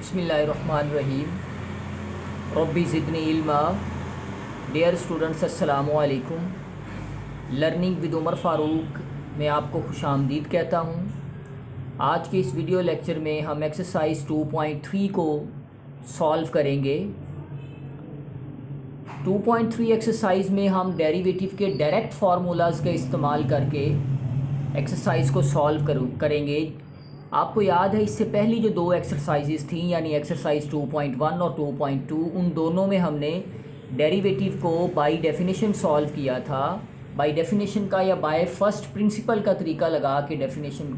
बिस्मिल्लाहिर्रहमानिर्रहीम। रब्बी ज़िदनी इल्मा। Dear students, अस्सलामु अलैकुम। लर्निंग विद उमर फ़ारूक में आपको खुशामदीद कहता हूँ। आज के इस वीडियो लेक्चर में हम एक्सरसाइज 2.3 को सॉल्व करेंगे। 2.3 एक्सरसाइज में हम डेरिवेटिव के डायरेक्ट फार्मूलाज का इस्तेमाल करके एक्सरसाइज को सॉल्व करेंगे। आपको याद है इससे पहली जो दो एक्सरसाइजेस थी, यानी एक्सरसाइज 2.1 और 2.2, उन दोनों में हमने डेरिवेटिव को बाय डेफिनेशन सॉल्व किया था। बाय डेफिनेशन का या बाय फर्स्ट प्रिंसिपल का तरीका लगा के डेफिनेशन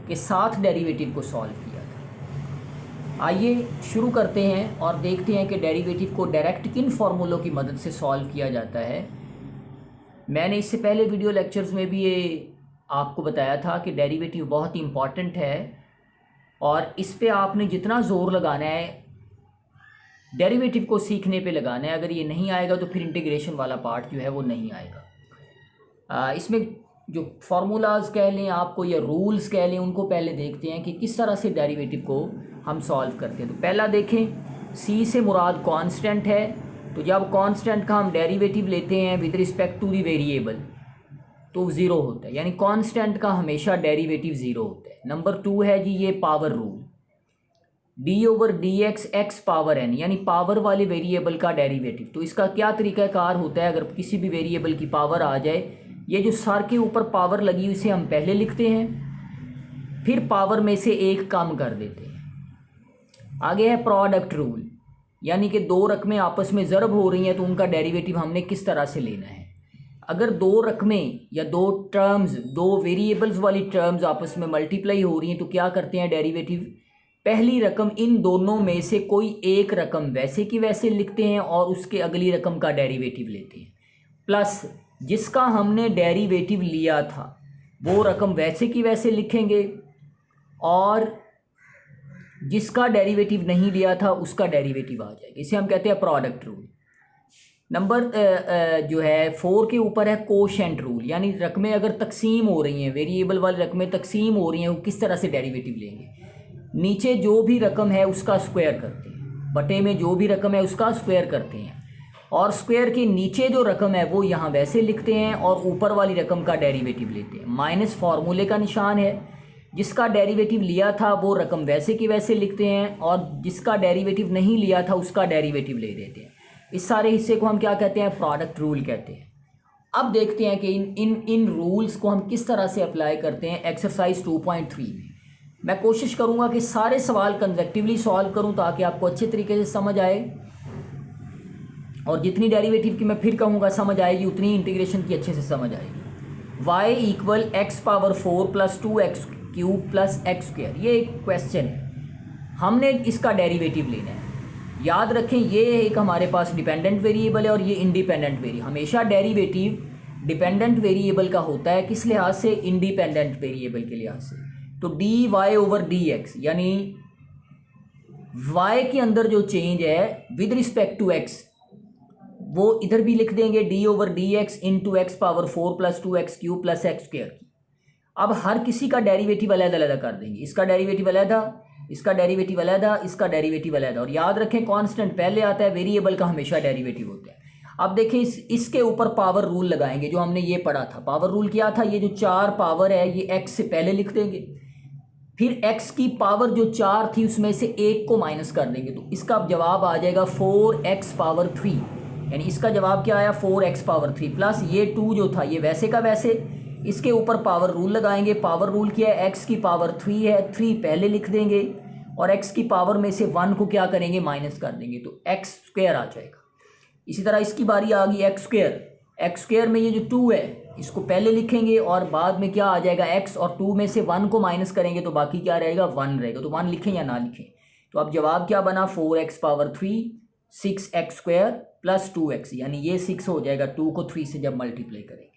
के साथ डेरिवेटिव को सॉल्व किया था। आइए शुरू करते हैं और देखते हैं कि डेरिवेटिव को डायरेक्ट किन फार्मूलों की मदद से सॉल्व किया जाता है। मैंने इससे पहले वीडियो लेक्चर्स में भी ये आपको बताया था कि डेरिवेटिव बहुत ही इम्पॉर्टेंट है और इस पे आपने जितना ज़ोर लगाना है डेरिवेटिव को सीखने पे लगाना है। अगर ये नहीं आएगा तो फिर इंटीग्रेशन वाला पार्ट जो है वो नहीं आएगा। इसमें जो फार्मूलाज कह लें आपको या रूल्स कह लें, उनको पहले देखते हैं कि किस तरह से डेरिवेटिव को हम सॉल्व करते हैं। तो पहला देखें, सी से मुराद कांस्टेंट है, तो जब कांस्टेंट का हम डेरिवेटिव लेते हैं with respect to the variable तो ज़ीरो होता है, यानी कांस्टेंट का हमेशा डेरिवेटिव ज़ीरो होता है। नंबर 2 है जी ये power rule, d/dx x power n, यानी पावर वाले वेरिएबल का डेरिवेटिव। तो इसका क्या तरीक़ाकार होता है, अगर किसी भी वेरिएबल की पावर आ जाए, ये जो सर के ऊपर पावर लगी इसे हम पहले लिखते हैं, फिर पावर में से एक कम कर देते हैं। आगे है प्रोडक्ट रूल, यानी कि दो रकमें आपस में ज़रब हो रही हैं तो उनका डेरिवेटिव हमने किस तरह से लेना है। अगर दो रकमें या दो टर्म्स, दो वेरिएबल्स वाली टर्म्स आपस में मल्टीप्लाई हो रही हैं तो क्या करते हैं डेरिवेटिव, पहली रकम इन दोनों में से कोई एक रकम वैसे की वैसे लिखते हैं और उसके अगली रकम का डेरिवेटिव लेते हैं, प्लस जिसका हमने डेरिवेटिव लिया था वो रकम वैसे की वैसे लिखेंगे और जिसका डेरिवेटिव नहीं लिया था उसका डेरिवेटिव आ जाएगा। इसे हम कहते हैं प्रोडक्ट रूल। नंबर जो है 4 के ऊपर है कोशेंट रूल, यानी रकमें अगर तकसीम हो रही हैं, वेरिएबल वाली रकमें तकसीम हो रही हैं, वो किस तरह से डेरिवेटिव लेंगे। नीचे जो भी रकम है उसका स्क्वायर करते हैं, बटे में जो भी रकम है उसका स्क्वायर करते हैं और स्क्वायर के नीचे जो रकम है वो यहाँ वैसे लिखते हैं और ऊपर वाली रकम का डेरिवेटिव लेते हैं। माइनस फार्मूले का निशान है, जिसका डेरिवेटिव लिया था वो रकम वैसे की वैसे लिखते हैं और जिसका डेरिवेटिव नहीं लिया था उसका डेरिवेटिव ले देते हैं। इस सारे हिस्से को हम क्या कहते हैं, प्रोडक्ट रूल कहते हैं। अब देखते हैं कि इन रूल्स को हम किस तरह से अप्लाई करते हैं एक्सरसाइज 2.3 में। मैं कोशिश करूंगा कि सारे सवाल कंसेक्टिवली सॉल्व करूं ताकि आपको अच्छे तरीके से समझ आए, और जितनी डेरिवेटिव की मैं फिर कहूँगा समझ आएगी उतनी इंटीग्रेशन की अच्छे से समझ आएगी। y = x⁴ + 2x³ + x², ये एक क्वेश्चन है, हमने इसका डेरिवेटिव लेना है। याद रखें ये एक हमारे पास डिपेंडेंट वेरिएबल है और ये इंडिपेंडेंट वेरिएबल। हमेशा डेरिवेटिव डिपेंडेंट वेरिएबल का होता है, किस लिहाज से, इंडिपेंडेंट वेरिएबल के लिहाज से। तो dy/dx, यानी y के अंदर जो चेंज है विद रिस्पेक्ट टू x, वो इधर भी लिख देंगे d/dx × x⁴ + 2x³ + x²। अब हर किसी का डेरिवेटिव अलग-अलग कर देंगे, इसका डेरिवेटिव अलग, इसका डेरिवेटिव अलग, इसका डेरिवेटिव अलग। और याद रखें कांस्टेंट पहले आता है, वेरिएबल का हमेशा डेरिवेटिव होता है। अब देखें इसके ऊपर पावर रूल लगाएंगे, जो हमने ये पढ़ा था। पावर रूल क्या था, ये जो 4 पावर है ये x से पहले लिख देंगे, फिर x की पावर जो 4 थी उसमें से एक को माइनस कर देंगे, तो इसका जवाब आ जाएगा 4x⁴, यानी इसका जवाब क्या आया, 4x⁴, प्लस ये 2 जो था ये वैसे का वैसे, इसके ऊपर पावर रूल लगाएंगे। पावर रूल क्या है, x की पावर 3 है, 3 पहले लिख देंगे और x की पावर में से 1 को क्या करेंगे, माइनस कर देंगे, तो x² आ जाएगा। इसी तरह इसकी बारी आ गई x² में ये जो 2 है इसको पहले लिखेंगे और बाद में क्या आ जाएगा, x, और 2 में से 1 को माइनस करेंगे तो बाकी क्या रहेगा, 1 रहेगा। तो 1 लिखें या ना लिखें, तो अब जवाब क्या बना, 4x⁴, 6x² + 2x, यानी ये 6 हो जाएगा 2 को 3 से जब मल्टीप्लाई करेंगे।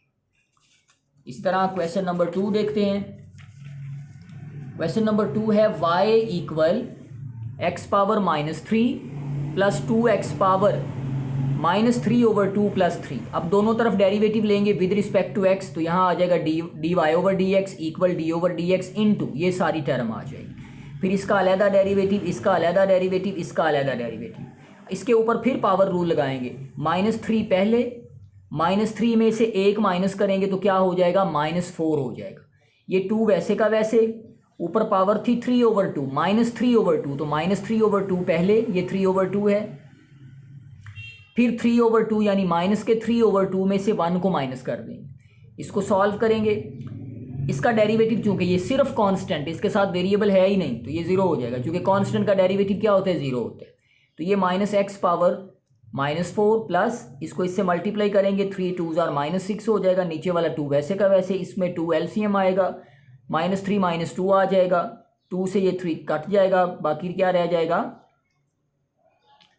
इस तरह क्वेश्चन नंबर 2 देखते हैं। क्वेश्चन नंबर 2 है y = x⁻³ + 2x⁻³ /2 + 3। अब दोनों तरफ डेरिवेटिव लेंगे विद रिस्पेक्ट टू x, तो यहाँ आ जाएगा dy/dx = d/dx × ये सारी टर्म आ जाएगी। फिर इसका अलहदा डेरिवेटिव, इसका अलहदा डेरिवेटिव, इसका अलहदा डेरिवेटिव। इसके ऊपर फिर पावर रूल लगाएंगे। -3 पहले, -3 में से 1 माइनस करेंगे तो क्या हो जाएगा, -4 हो जाएगा। ये 2 वैसे का वैसे, ऊपर पावर थी 3/2, -3/2, तो -3/2 पहले, ये 3/2 है। फिर 3/2 यानी माइनस के 3/2 में से 1 को माइनस कर देंगे। इसको सॉल्व करेंगे। इसका डेरिवेटिव चूंकि ये सिर्फ कांस्टेंट, इसके साथ वेरिएबल है ही नहीं, तो ये 0 हो जाएगा, क्योंकि कांस्टेंट का डेरिवेटिव क्या होता है, 0 होता है। तो ये -x पावर -4 प्लस इसको इससे मल्टीप्लाई करेंगे, 3 2s are -6 हो जाएगा। नीचे वाला 2 वैसे का वैसे, इसमें 2 LCM आएगा, -3 -2 आ जाएगा, 2 से ये 3 कट जाएगा, बाकी क्या रह जाएगा,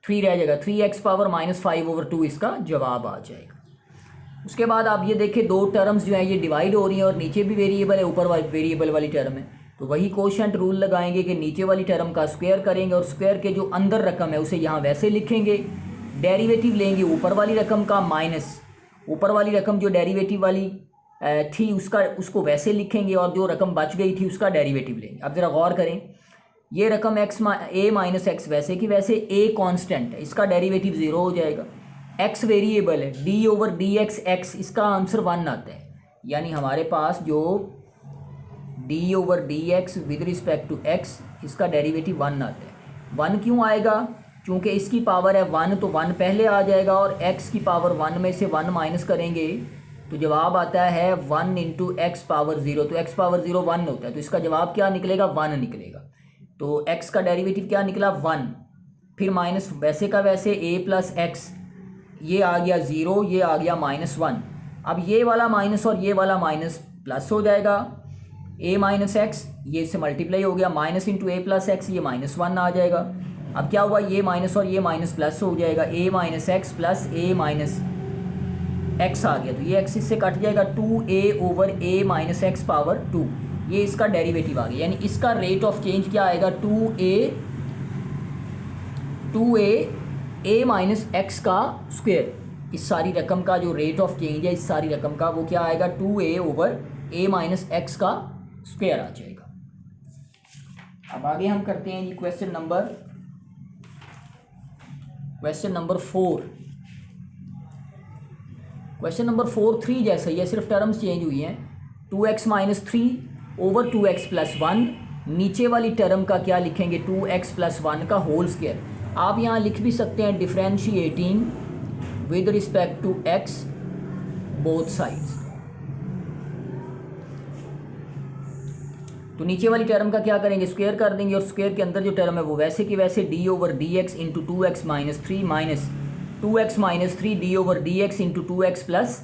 3 रह जाएगा। 3x पावर -5/2 इसका जवाब आ जाएगा। उसके बाद आप ये देखें, दो टर्म्स जो हैं ये डिवाइड हो रही हैं और नीचे भी वेरिएबल है, ऊपर वेरिएबल वाली टर्म है, तो वही कोशेंट रूल लगाएंगे कि नीचे वाली टर्म का स्क्वायर करेंगे और स्क्वायर के जो अंदर रकम है उसे यहाँ वैसे लिखेंगे। डेरिवेटिव लेंगे ऊपर वाली रकम का माइनस ऊपर वाली रकम जो डेरिवेटिव वाली थी उसको वैसे लिखेंगे, और जो रकम बच गई थी उसका डेरिवेटिव लेंगे। अब ज़रा गौर करें, ये रकम a माइनस एक्स वैसे की वैसे, a कांस्टेंट है, इसका डेरिवेटिव 0 हो जाएगा। x वेरिएबल है, d/dx x, इसका आंसर 1 आता है। यानी हमारे पास जो d/dx with respect to x, इसका डेरिवेटिव 1 आता है। 1 क्यों आएगा, क्योंकि इसकी पावर है 1, तो 1 पहले आ जाएगा, और x की पावर 1 में से 1 माइनस करेंगे तो जवाब आता है 1 × x पावर 0। तो x पावर 0 1 होता है, तो इसका जवाब क्या निकलेगा, 1 निकलेगा। तो x का डेरिवेटिव क्या निकला, 1। फिर माइनस वैसे का वैसे a प्लस x, ये आ गया 0, ये आ गया -1। अब ये वाला माइनस और ये वाला माइनस प्लस हो जाएगा, a माइनस एक्स, ये इससे मल्टीप्लाई हो गया, minus into a plus x, ये -1 आ जाएगा। अब क्या हुआ, ये माइनस और ये माइनस प्लस हो जाएगा, a minus x plus a minus x आ गया, तो ये एक्स इससे कट जाएगा, 2a/a माइनस एक्स पावर 2, ये इसका डेरिवेटिव आ गया। यानी इसका रेट ऑफ चेंज क्या आएगा, 2a माइनस एक्स का स्क्वायर। इस सारी रकम का जो रेट ऑफ चेंज है, इस सारी रकम का, वो क्या आएगा, 2a/a माइनस एक्स का स्क्वायर आ जाएगा। अब आगे हम करते हैं जी क्वेश्चन नंबर 4। क्वेश्चन नंबर 4 3 जैसा ही है, सिर्फ टर्म्स चेंज हुई हैं। 2x माइनस 3/2x प्लस 1, नीचे वाली टर्म का क्या लिखेंगे, 2x प्लस 1 का होल स्क्वायर। आप यहाँ लिख भी सकते हैं differentiating with respect to x both sides. तो नीचे वाली टर्म का क्या करेंगे, स्क्वायर कर देंगे, और स्क्वायर के अंदर जो टर्म है वो वैसे की वैसे d/dx into 2x minus 3 minus 2x minus 3 d/dx into 2x plus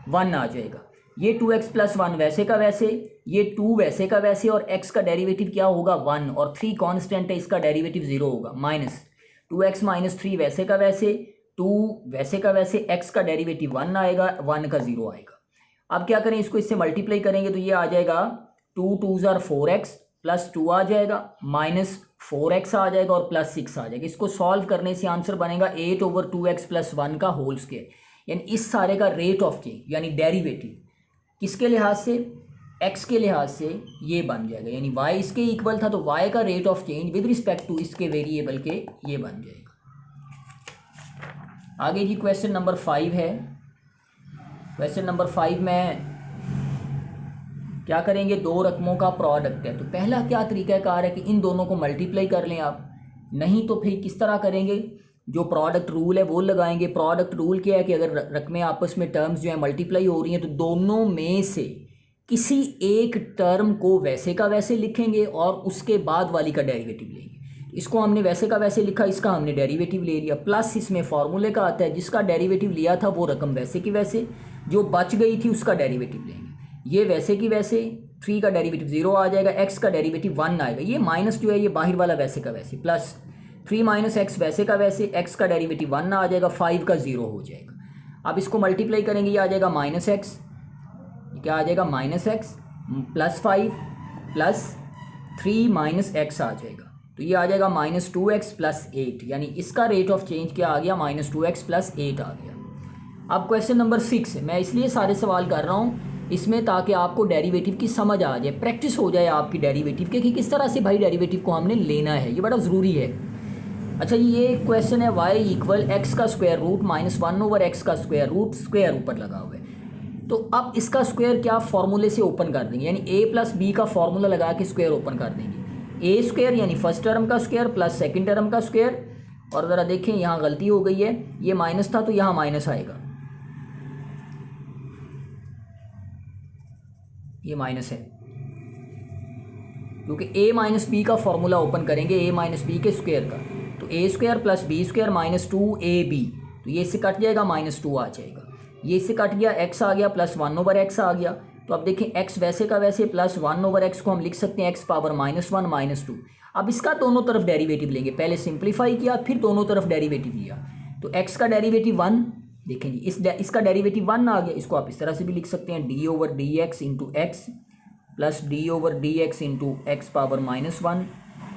1 आ जाएगा। ये 2x प्लस 1 वैसे का वैसे, ये 2 वैसे का वैसे, और x का डेरिवेटिव क्या होगा, 1, और 3 कांस्टेंट है, इसका डेरिवेटिव 0 होगा। माइनस 2x माइनस 3 वैसे का वैसे, 2 वैसे का वैसे, x का डेरिवेटिव 1 आएगा, 1 का 0 आएगा। अब क्या करें, इसको इससे मल्टीप्लाई करेंगे तो ये आ जाएगा 2 2s are 4x प्लस 2 आ जाएगा, माइनस 4x आ जाएगा, और प्लस 6 आ जाएगा। इसको सॉल्व करने से आंसर बनेगा 8/2x प्लस 1 का होल स्क्वायर। यानी इस सारे का रेट ऑफ चेंज यानी डेरिवेटिव किसके लिहाज से, x के लिहाज से ये बन जाएगा। यानी y इसके इक्वल था, तो y का rate of change with respect to इसके वेरिएबल के ये बन जाएगा। आगे जी क्वेश्चन नंबर 5 है। क्वेश्चन नंबर 5 में क्या करेंगे, दो रकमों का प्रोडक्ट है, तो पहला क्या तरीक़ाकार है कि इन दोनों को मल्टीप्लाई कर लें आप, नहीं तो फिर किस तरह करेंगे, जो प्रोडक्ट रूल है वो लगाएंगे। प्रोडक्ट रूल क्या है कि अगर रकमें आपस में टर्म्स जो है मल्टीप्लाई हो रही हैं, तो दोनों में से किसी एक टर्म को वैसे का वैसे लिखेंगे और उसके बाद वाली का डेरिवेटिव लेंगे। इसको हमने वैसे का वैसे लिखा, इसका हमने डेरिवेटिव ले लिया, प्लस इसमें फार्मूले का आता है, जिसका डेरिवेटिव लिया था वो रकम वैसे की वैसे, जो बच गई थी उसका डेरिवेटिव लेंगे। ये वैसे की वैसे, 3 का डेरिवेटिव 0 आ जाएगा, x का डेरिवेटिव 1 आएगा, ये माइनस जो है ये बाहर वाला वैसे का वैसे, प्लस 3 माइनस एक्स वैसे का वैसे, x का डेरिवेटिव 1 आ जाएगा, 5 का 0 हो जाएगा। अब इसको मल्टीप्लाई करेंगे, ये आ जाएगा माइनस एक्स, क्या आ जाएगा, minus x plus 5 plus 3 minus x आ जाएगा, तो ये आ जाएगा -2x प्लस 8। यानी इसका रेट ऑफ चेंज क्या आ गया, -2x प्लस 8 आ गया। अब क्वेश्चन नंबर 6 मैं इसलिए सारे सवाल कर रहा हूँ इसमें, ताकि आपको डेरिवेटिव की समझ आ जाए, प्रैक्टिस हो जाए आपकी डेरिवेटिव के कि किस तरह से भाई डेरिवेटिव को हमने लेना है। ये बड़ा ज़रूरी है। अच्छा, ये क्वेश्चन है y इक्वल एक्स का स्क्वायर रूट माइनस 1/x का स्क्वायर रूट, स्क्वायर ऊपर लगा हुआ है। तो अब इसका स्क्वायर क्या फार्मूले से ओपन कर देंगे, यानी a प्लस बी का फार्मूला लगा के स्क्वायर ओपन कर देंगे। ए स्क्वायर यानी फर्स्ट टर्म का स्क्वायर प्लस सेकंड टर्म का स्क्वायर। और ज़रा देखें यहाँ गलती हो गई है, ये माइनस था तो यहाँ माइनस आएगा, ये माइनस है क्योंकि a माइनस बी का फॉर्मूला ओपन करेंगे, a माइनस बी के स्क्वायर का। तो a square plus b square minus 2ab, तो ये इससे कट जाएगा, -2 आ जाएगा। ये इससे कट गया, x आ गया प्लस 1/x आ गया। तो अब देखें x वैसे का वैसे प्लस 1/x को हम लिख सकते हैं x पावर -1 -2। अब इसका दोनों तरफ डेरिवेटिव लेंगे, पहले सिंप्लीफाई किया फिर दोनों तरफ डेरिवेटिव लिया। तो x का डेरिवेटिव 1, देखें जी इसका डेरिवेटिव 1 आ गया। इसको आप इस तरह से भी लिख सकते हैं d/dx into x plus d/dx into x power -1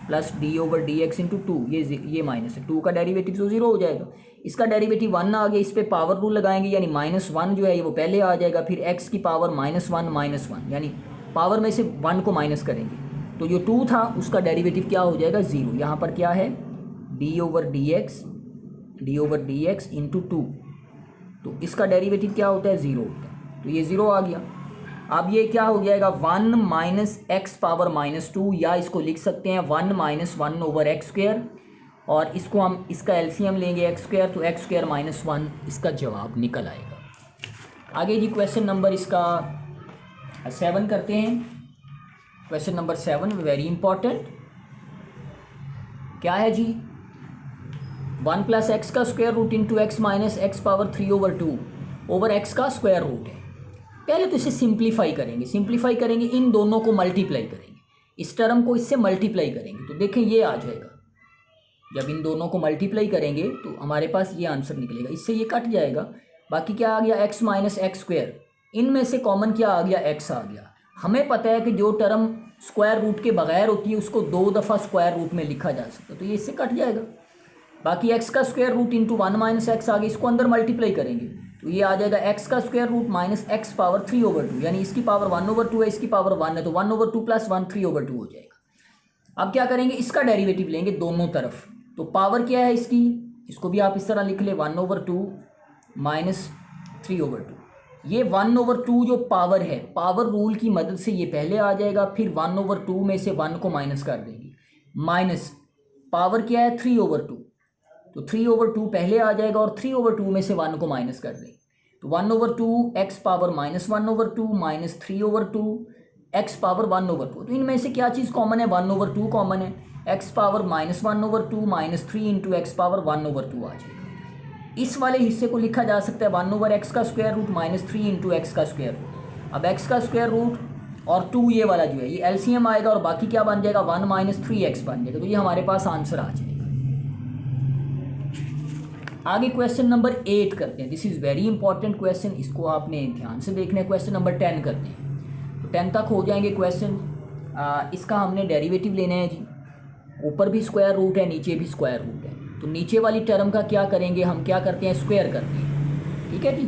plus d/dx into 2, ये माइनस है, 2 का डेरिवेटिव तो 0 हो जाएगा। इसका डेरिवेटिव 1 आ गया, इस पर पावर रूल लगाएंगे, यानी -1 जो है वो पहले आ जाएगा, फिर x की पावर -1 यानी पावर में से 1 को माइनस करेंगे। तो जो 2 था उसका डेरिवेटिव क्या हो जाएगा, 0। यहाँ पर क्या है d/dx इंटू 2, तो इसका डेरिवेटिव क्या होता है, 0 होता है। तो ये 0 आ गया। अब ये क्या हो जाएगा, 1 माइनस एक्स पावर -2, या इसको लिख सकते हैं 1 माइनस 1/x²। और इसको हम इसका एलसीएम लेंगे x², तो x² -1 इसका जवाब निकल आएगा। आगे जी क्वेश्चन नंबर इसका 7 करते हैं। Question number 7 very important. क्या है जी, 1 प्लस एक्स का square root into x minus x power 3/2 over x का स्क्वायर रूट है। पहले तो इसे सिंप्लीफाई करेंगे, इन दोनों को मल्टीप्लाई करेंगे, इस टर्म को इससे मल्टीप्लाई करेंगे। तो देखें ये आ जाएगा, जब इन दोनों को मल्टीप्लाई करेंगे तो हमारे पास ये आंसर निकलेगा, इससे ये कट जाएगा। बाकी क्या आ गया, x माइनस x², इनमें से कॉमन क्या आ गया, x आ गया। हमें पता है कि जो टर्म स्क्वायर रूट के बगैर होती है उसको 2 दफ़ा स्क्वायर रूट में लिखा जा सकता है, तो ये इससे कट जाएगा। बाकी x का square root into 1 minus x आ गया, इसको अंदर मल्टीप्लाई करेंगे तो ये आ जाएगा x का square root minus x power 3/2, यानी इसकी पावर 1/2 है, इसकी पावर 1 है, तो 1/2 प्लस 1 3/2 हो जाएगा। अब क्या करेंगे, इसका डेरिवेटिव लेंगे दोनों तरफ। तो पावर क्या है इसकी, इसको भी आप इस तरह लिख ले, 1/2 माइनस 3/2। ये 1/2 जो पावर है, पावर रूल की मदद से ये पहले आ जाएगा, फिर 1/2 में से 1 को माइनस कर देंगे, माइनस पावर क्या है 3/2, तो 3/2 पहले आ जाएगा और 3/2 में से 1 को माइनस कर देंगे। तो 1/2 x power -1/2 minus 3/2 x power 1/2। तो इनमें से क्या चीज़ कॉमन है, 1/2 कॉमन है, x power -1/2 minus 3 into x power 1/2 आ जाएगा। इस वाले हिस्से को लिखा जा सकता है 1/x का square root minus 3 into x का स्क्वायर रूट। अब x का स्क्वायर रूट और 2 ये वाला जो है ये एलसीएम आएगा और बाकी क्या बन जाएगा, 1 माइनस 3x बन जाएगा। तो ये हमारे पास आंसर आ जाएगा। आगे क्वेश्चन नंबर 8 करते हैं। This is very important question, इसको आपने ध्यान से देखना है। क्वेश्चन नंबर 10 करते हैं, तो 10 तक हो जाएंगे क्वेश्चन। इसका हमने डेरिवेटिव लेना है जी। ऊपर भी स्क्वायर रूट है, नीचे भी स्क्वायर रूट है, तो नीचे वाली टर्म का क्या करेंगे, हम क्या करते हैं, स्क्वायर करते हैं। ठीक है जी।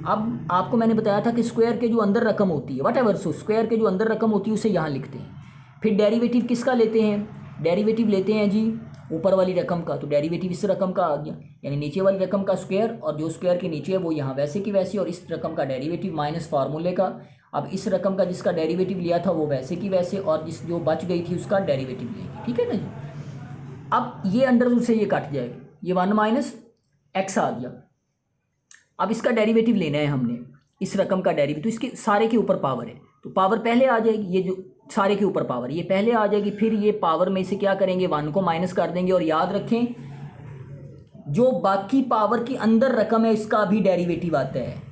अब आपको मैंने बताया था कि स्क्वायर के जो अंदर रकम होती है, वट एवर, सो स्क्वायर के जो अंदर रकम होती है उसे यहाँ लिखते हैं। फिर डेरिवेटिव किसका लेते हैं, डेरिवेटिव लेते हैं जी ऊपर वाली रकम का, तो डेरिवेटिव इस रकम का आ गया, यानी नीचे वाली रकम का स्क्वायर, और जो स्क्वायर के नीचे है वो यहाँ वैसे की वैसे, और इस रकम का डेरिवेटिव माइनस फार्मूले का। अब इस रकम का जिसका डेरिवेटिव लिया था वो वैसे की वैसे, और जिस जो बच गई थी उसका डेरिवेटिव लेंगे। ठीक है ना जी। अब ये अंडर रूट से ये कट जाएगा, ये 1 माइनस एक्स आ गया। अब इसका डेरिवेटिव लेना है हमने, इस रकम का डेरिवेटिव, तो इसके सारे के ऊपर पावर है, तो पावर पहले आ जाएगी, ये जो सारे के ऊपर पावर ये पहले आ जाएगी, फिर ये पावर में से क्या करेंगे, 1 को माइनस कर देंगे। और याद रखें जो बाकी पावर की अंदर रकम है इसका भी डेरिवेटिव आता है।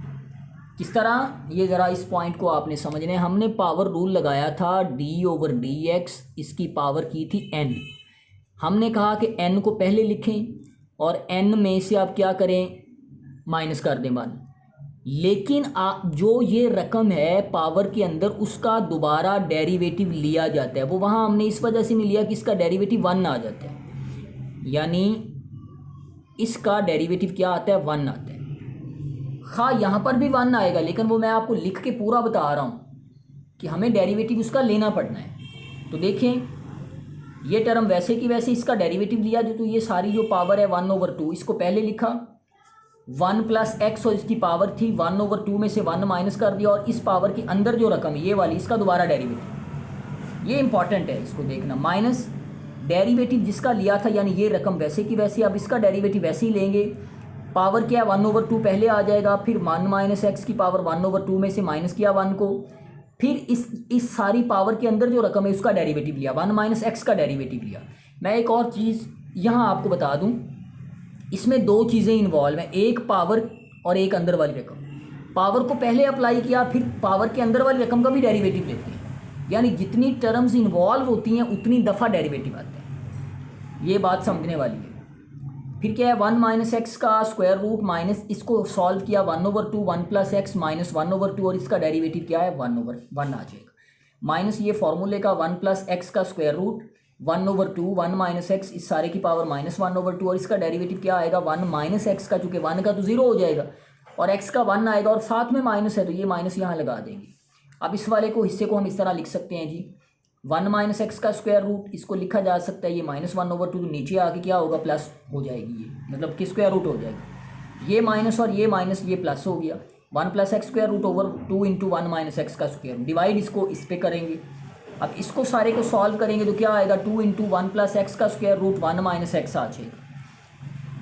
किस तरह, ये ज़रा इस पॉइंट को आपने समझना है। हमने पावर रूल लगाया था d/dx, इसकी पावर की थी n। हमने कहा कि n को पहले लिखें और n में से आप क्या करें, माइनस कर दें 1। लेकिन जो ये रकम है पावर के अंदर उसका दोबारा डेरिवेटिव लिया जाता है, वो वहाँ हमने इस वजह से नहीं लिया कि इसका डेरिवेटिव 1 आ जाता है, यानी इसका डेरिवेटिव क्या आता है, 1 आता है। हाँ यहाँ पर भी 1 आएगा, लेकिन वो मैं आपको लिख के पूरा बता रहा हूँ कि हमें डेरिवेटिव उसका लेना पड़ना है। तो देखें ये टर्म वैसे की वैसे इसका डेरिवेटिव लिया जो, तो ये सारी जो पावर है 1/2 इसको पहले लिखा 1 + x और इसकी पावर थी 1/2 में से 1 माइनस कर दिया, और इस पावर के अंदर जो रकम ये वाली इसका दोबारा डेरिवेटिव, ये इंपॉर्टेंट है इसको देखना, माइनस डेरिवेटिव जिसका लिया था यानी ये रकम वैसे की वैसे, अब इसका डेरिवेटिव वैसे ही लेंगे। पावर क्या है 1/2 पहले आ जाएगा, फिर 1 - x की पावर 1/2 में से माइनस किया 1 को, फिर इस सारी पावर के अंदर जो रकम है उसका डेरिवेटिव लिया, 1 - x का डेरिवेटिव लिया। मैं एक और चीज़ यहाँ आपको बता दूँ, इसमें दो चीज़ें इन्वॉल्व हैं, एक पावर और एक अंदर वाली रकम। पावर को पहले अप्लाई किया, फिर पावर के अंदर वाली रकम का भी डेरिवेटिव लेते हैं, यानी जितनी टर्म्स इन्वॉल्व होती हैं उतनी दफ़ा डेरिवेटिव आते हैं, ये बात समझने वाली है। फिर क्या है 1 - x का स्क्वायर रूट माइनस, इसको सॉल्व किया 1/2 1 + x माइनस 1/2, और इसका डेरिवेटिव क्या है 1/1 आ जाएगा, माइनस ये फॉर्मूले का 1 + x का स्क्वायर रूट 1/2 1 - x, इस सारे की पावर -1/2, और इसका डेरिवेटिव क्या आएगा 1 - x का, चूँकि 1 का तो 0 हो जाएगा और x का 1 आएगा और साथ में माइनस है तो ये माइनस यहाँ लगा देंगे। अब इस वाले को हिस्से को हम इस तरह लिख सकते हैं जी, 1 - x का स्क्वायर रूट, इसको लिखा जा सकता है ये -1/2, तो नीचे आके क्या होगा प्लस हो जाएगी, ये मतलब कि स्क्वायर रूट हो जाएगा, ये माइनस और ये माइनस ये प्लस हो गया, 1 + x square root over 2 × 1 - x का स्क्वायर रूट, डिवाइड इसको इस पे करेंगे। अब इसको सारे को सॉल्व करेंगे तो क्या आएगा 2 × 1 + x का स्क्वायर रूट 1 - x आ जाएगा।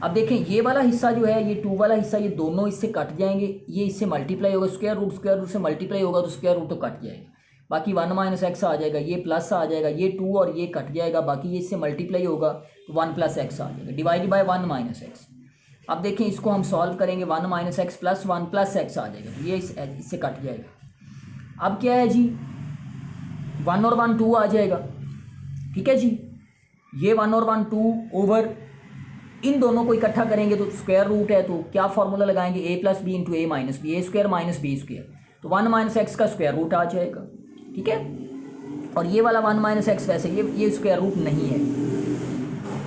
अब देखें ये वाला हिस्सा जो है, ये 2 वाला हिस्सा, ये दोनों इससे कट जाएंगे, ये इससे मल्टीप्लाई होगा, स्क्वायर रूट से मल्टीप्लाई होगा तो स्क्वायर रूट तो कट जाएगा, बाकी 1 - x आ जाएगा, ये प्लस आ जाएगा, ये 2 और ये कट जाएगा, बाकी ये इससे मल्टीप्लाई होगा तो 1 + x आ जाएगा, डिवाइड बाय 1 - x। अब देखें इसको हम सॉल्व करेंगे 1 - x + 1 + x आ जाएगा, तो ये इससे कट जाएगा। अब क्या है जी 1 और 1 2 आ जाएगा, ठीक है जी, ये 1 और 1 2 ओवर, इन दोनों को इकट्ठा करेंगे तो स्क्वायर रूट है, तो क्या फॉर्मूला लगाएंगे a + b × a - b, a² - b², तो 1 - x का स्क्वायर रूट आ जाएगा, ठीक है। और ये वाला 1 - x वैसे ये स्क्वायर रूट नहीं है।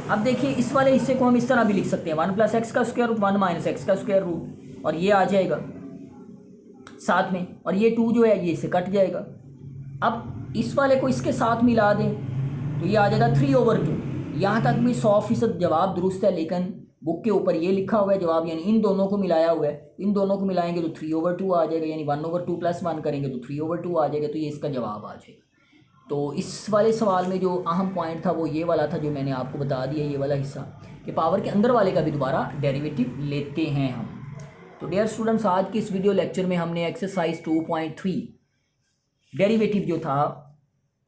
अब देखिए इस वाले हिस्से को हम इस तरह भी लिख सकते हैं, 1 + x का स्क्वायर रूट 1 - x का स्क्वायर रूट, और ये आ जाएगा साथ में, और ये 2 जो है ये इससे कट जाएगा। अब इस वाले को इसके साथ मिला दें तो ये आ जाएगा 3/2। यहाँ तक भी 100% जवाब दुरुस्त है, लेकिन बुक के ऊपर ये लिखा हुआ है जवाब, यानी इन दोनों को मिलाया हुआ है, इन दोनों को मिलाएंगे तो 3/2 आ जाएगा, यानी 1/2 + 1 करेंगे तो 3/2 आ जाएगा, तो ये इसका जवाब आ जाएगा। तो इस वाले सवाल में जो अहम पॉइंट था वो ये वाला था जो मैंने आपको बता दिया, ये वाला हिस्सा कि पावर के अंदर वाले का भी दोबारा डेरिवेटिव लेते हैं हम। तो डियर स्टूडेंट्स, आज की इस वीडियो लेक्चर में हमने एक्सरसाइज 2.3 डेरिवेटिव जो था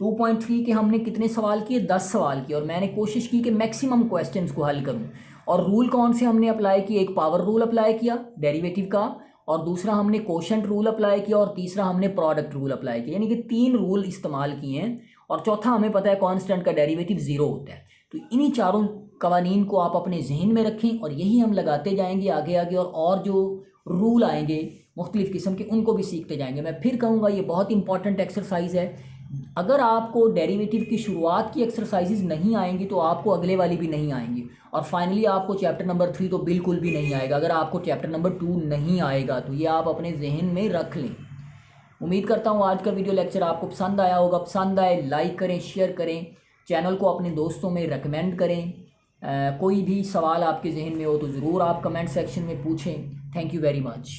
2.3 के हमने कितने सवाल किए, 10 सवाल किए, और मैंने कोशिश की कि मैक्सिमम क्वेश्चंस को हल करूं। और रूल कौन से हमने अप्लाई किए, एक पावर रूल अप्लाई किया डेरिवेटिव का, और दूसरा हमने कोशेंट रूल अप्लाई किया, और तीसरा हमने प्रोडक्ट रूल अप्लाई किया, यानी कि 3 रूल इस्तेमाल किए हैं, और चौथा हमें पता है कांस्टेंट का डेरिवेटिव 0 होता है। तो इन्हीं चारों कवानीन को आप अपने जहन में रखें और यही हम लगाते जाएंगे आगे आगे, और जो रूल आएंगे मुख्तलिफ़ किस्म के उनको भी सीखते जाएंगे। मैं फिर कहूँगा ये बहुत इंपॉर्टेंट एक्सरसाइज है। अगर आपको डेरिवेटिव की शुरुआत की एक्सरसाइजेज नहीं आएंगी तो आपको अगले वाली भी नहीं आएंगी, और फाइनली आपको चैप्टर नंबर 3 तो बिल्कुल भी नहीं आएगा। अगर आपको चैप्टर नंबर 2 नहीं आएगा तो ये आप अपने जहन में रख लें। उम्मीद करता हूँ आज का वीडियो लेक्चर आपको पसंद आया होगा। पसंद आए लाइक करें, शेयर करें, चैनल को अपने दोस्तों में रिकमेंड करें। कोई भी सवाल आपके जहन में हो तो ज़रूर आप कमेंट सेक्शन में पूछें। Thank you very much.